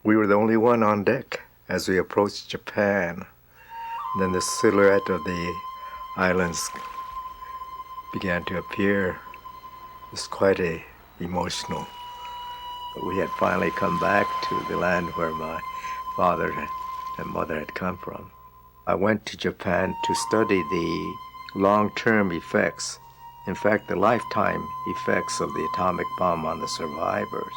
We were the only one on deck as we approached Japan. Then the silhouette of the islands began to appear. It was quite emotional. We had finally come back to the land where my father and mother had come from. I went to Japan to study the long-term effects, in fact, the lifetime effects of the atomic bomb on the survivors.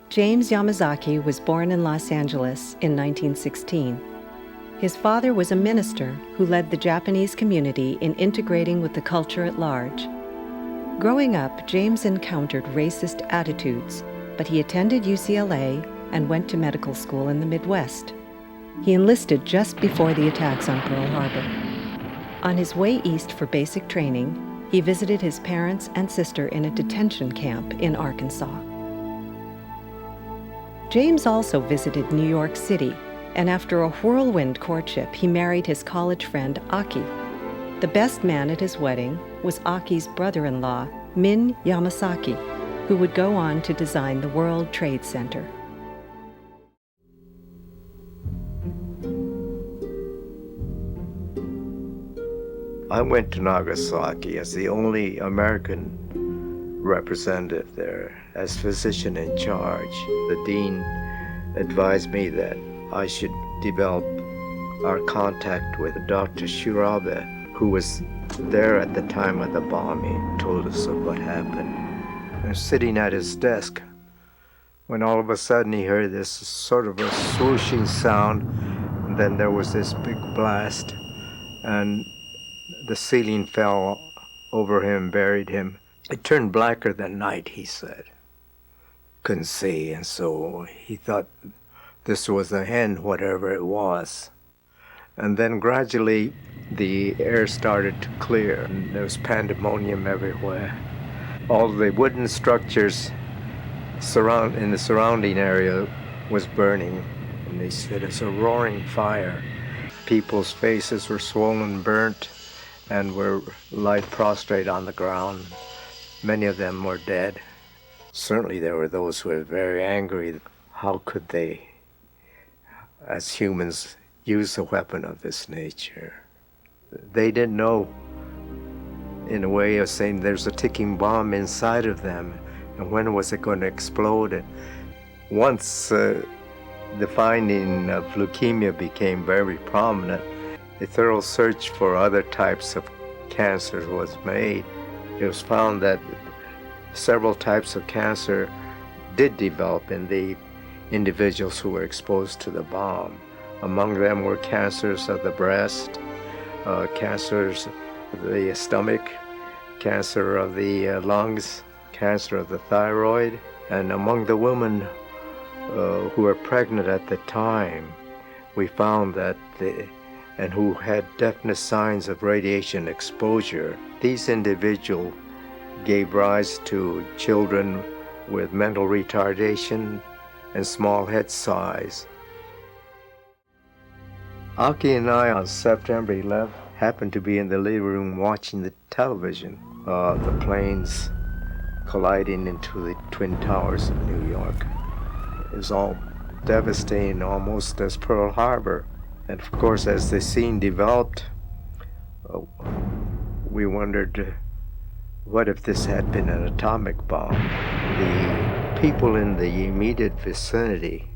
James Yamazaki was born in Los Angeles in 1916. His father was a minister who led the Japanese community in integrating with the culture at large. Growing up, James encountered racist attitudes, but he attended UCLA and went to medical school in the Midwest. He enlisted just before the attacks on Pearl Harbor. On his way east for basic training, he visited his parents and sister in a detention camp in Arkansas. James also visited New York City, and after a whirlwind courtship, he married his college friend Aki. The best man at his wedding was Aki's brother-in-law, Min Yamasaki, who would go on to design the World Trade Center. I went to Nagasaki as the only American representative there, as physician in charge. The dean advised me that I should develop our contact with Dr. Shirabe, who was there at the time of the bombing, told us of what happened. I was sitting at his desk when all of a sudden he heard this sort of a swooshing sound, and then there was this big blast, and the ceiling fell over him, buried him. It turned blacker than night, he said. Couldn't see, and so he thought this was the end, whatever it was. And then gradually the air started to clear, and there was pandemonium everywhere. All the wooden structures in the surrounding area was burning, and they said it's a roaring fire. People's faces were swollen, burnt, and were lie prostrate on the ground. Many of them were dead. Certainly there were those who were very angry. How could they, as humans, use a weapon of this nature? They didn't know, in a way of saying there's a ticking bomb inside of them, and when was it going to explode? And once the finding of leukemia became very prominent, a thorough search for other types of cancers was made. It was found that several types of cancer did develop in the individuals who were exposed to the bomb. Among them were cancers of the breast, cancers of the stomach, cancer of the lungs, cancer of the thyroid. And among the women who were pregnant at the time, we found that and who had definite signs of radiation exposure, these individuals gave rise to children with mental retardation and small head size. Aki and I on September 11th happened to be in the living room watching the television, the planes colliding into the Twin Towers of New York. It was all devastating, almost as Pearl Harbor. And of course, as the scene developed, we wondered, what if this had been an atomic bomb? The people in the immediate vicinity,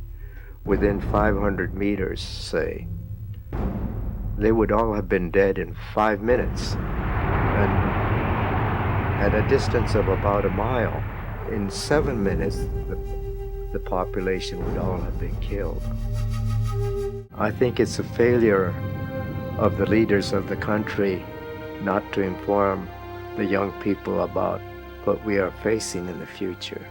within 500 meters, say, they would all have been dead in 5 minutes. And at a distance of about a mile, in 7 minutes, the population would all have been killed. I think it's a failure of the leaders of the country not to inform the young people about what we are facing in the future.